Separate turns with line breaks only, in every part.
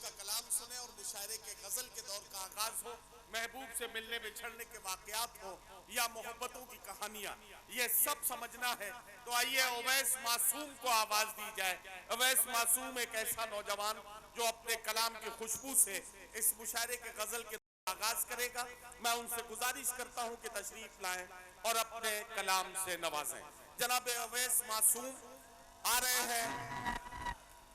का कलाम सुने और मुशायरे के गजल के दौर का आगाज हो, महबूब से मिलने बिछड़ने के वाकयात हो या मोहब्बतों की कहानियां, ये सब समझना है तो आइए उवैस मासूम को आवाज दी जाए। उवैस मासूम एक ऐसा नौजवान जो अपने कलाम की खुशबू से इस मुशायरे के गजल के आगाज करेगा। मैं उनसे गुजारिश करता हूं कि तशरीफ लाएं और अपने कलाम से नवाजें। जनाब उवैस मासूम आ रहे हैं।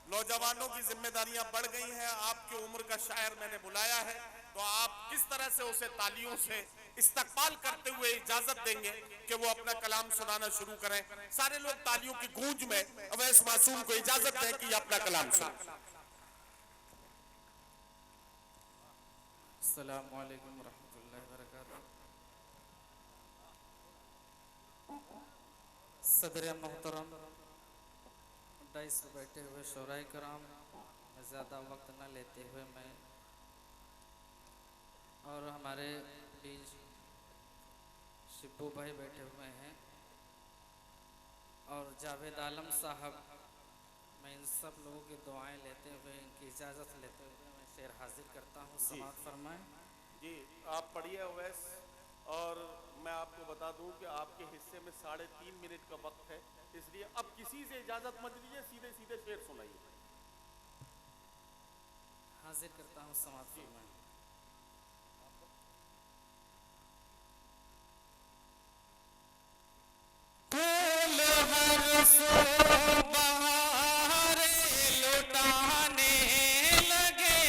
नौजवानों की जिम्मेदारियां बढ़ गई हैं, आपकी उम्र का शायर मैंने बुलाया है, तो आप किस तरह से उसे तालियों से इस्तकबाल करते हुए इजाजत देंगे कि वो अपना कलाम सुनाना शुरू करें। सारे लोग तालियों की गूंज में उवैस मासूम को इजाजत दें कि अपना कलाम सुनाएं।
अस्सलामु अलैकुम रहमतुल्लाहि व बरकातहू। सदर मोहतरम, डाइस पर बैठे हुए शोराए कराम, ज़्यादा वक्त न लेते हुए मैं और हमारे बीच शिब्बू भाई बैठे हुए हैं और जावेद आलम साहब, मैं इन सब लोगों की दुआएं लेते हुए, इनकी इजाज़त लेते हुए मैं शेर हाजिर करता हूँ। समाअत फरमाएं।
जी आप पढ़िए उवैस, और मैं आपको बता दूं कि आपके हिस्से में 3.5 मिनट का वक्त है, इसलिए अब किसी से इजाजत मत लीजिए, सीधे सीधे शेर सुनाइए।
हाजिर करता हूँ। समाअत फरमाएं। फूल हर सो बहारे लुटाने लगे,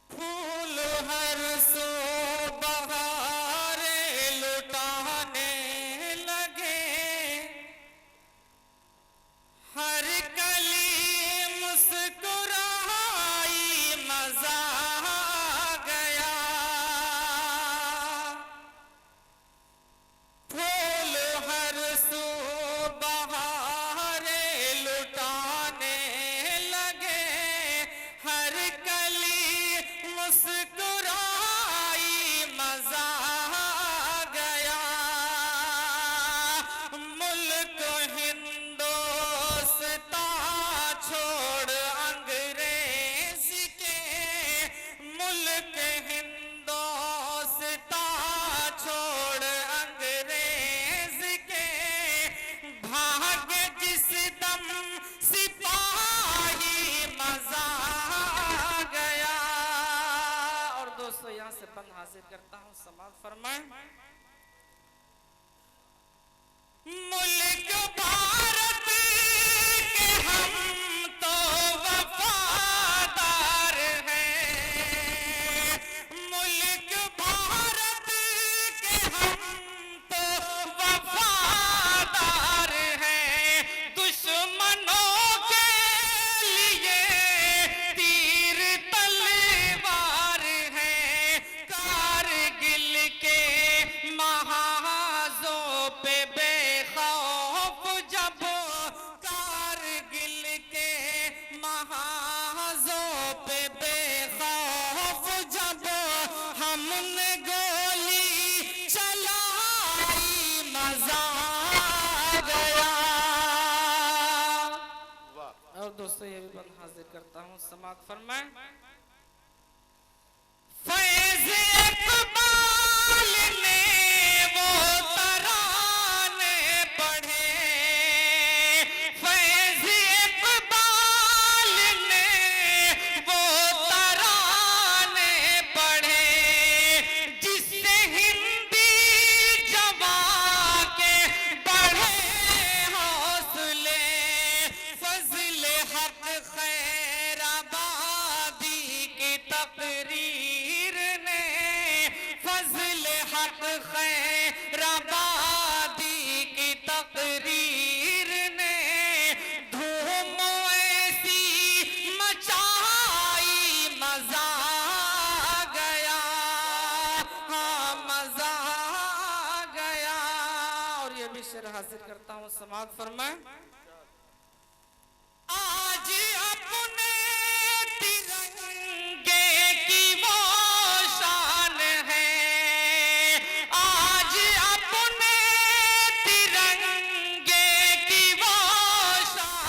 फूल हर सो बहारे लुटाने लगे, हर कली मुस्कुराई मजा आ गया, फूल हर सो बहारे लुटाने लगे, हर कली मुस्कुराई मजा आ गया, मुल्क हिंदोस्तां छोड़ अंग्रेज के, मुल्क हिंदोस्तां छोड़ अंग्रेज के, भाग जिस दम सिपाही मजा आ गया। और दोस्तों यहाँ से बंद हासिल करता हूँ। समाअत फरमाएं। मुल्क भारत के हम तो वफादार हैं, मुल्क भारत के हम तो वफादार हैं, दुश्मनों के लिए तीर तलवार हैं, कारगिल के महाजों पे बेखौफ जब, कारगिल के महाजों पे बेखौफ जब हमने गोली चलाई मजा आ गया। और दोस्तों ये भी बंद हाजिर करता हूँ। समाअत फरमाएं। फैज़ इक़बाल ने वो तराने पढ़े, फैज़ इक़बाल ने वो तराने पढ़े, जिससे हिंदी जवां के बढ़े हौसले, फज़ल हक खैराबादी की तकरीर ने, फज़ल हक खैराबादी की तकरीर ने, धूम ऐसी मचाई मजा आ गया, हाँ मजा आ गया। और ये भी शेर हाजिर करता हूँ। समाअत फरमाएं। आज अपने तिरंगे की वो शान है, आज अपने तिरंगे की वो शान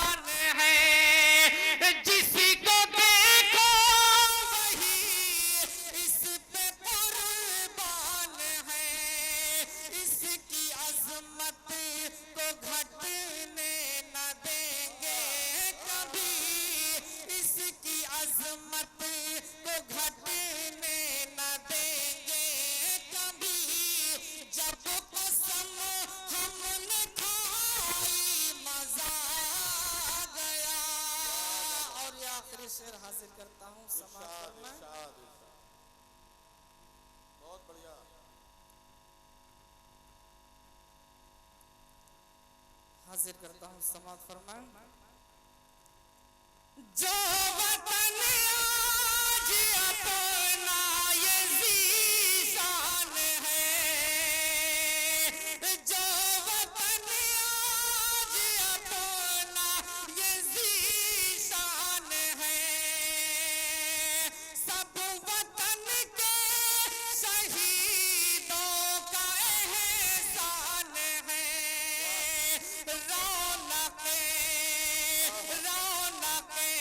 रहमत को घटने न देंगे कभी, जब कसम हमने खाई मजा आ गया। और ये आखिरी शेर हाजिर करता हूँ समाप्त में।
बहुत बढ़िया।
हाजिर करता हूँ समाप्त फरमाएं। जो वतन आज अपना ये ज़ीशान है, जो वतन आज अपना ये ज़ीशान है, सब वतन के शहीदों का एहसान है। रौनके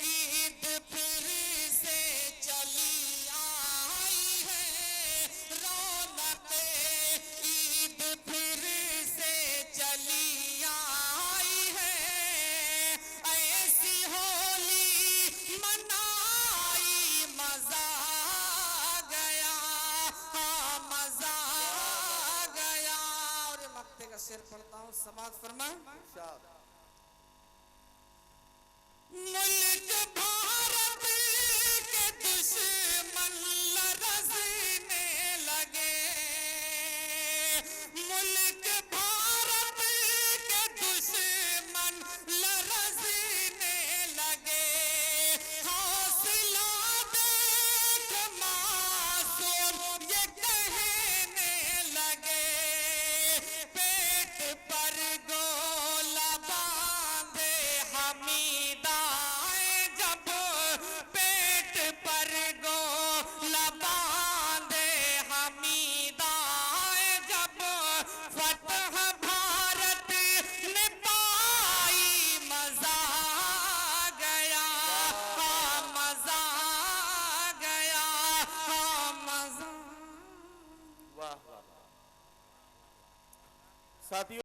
ईद फिर से चली आई है, रौनके ईद फिर से चली आई है। ऐसी होली मनाई मजा आ गया, हाँ मजा आ गया। और ये मक्ते का शेर पढ़ता हूँ समाप्त फरमाएं।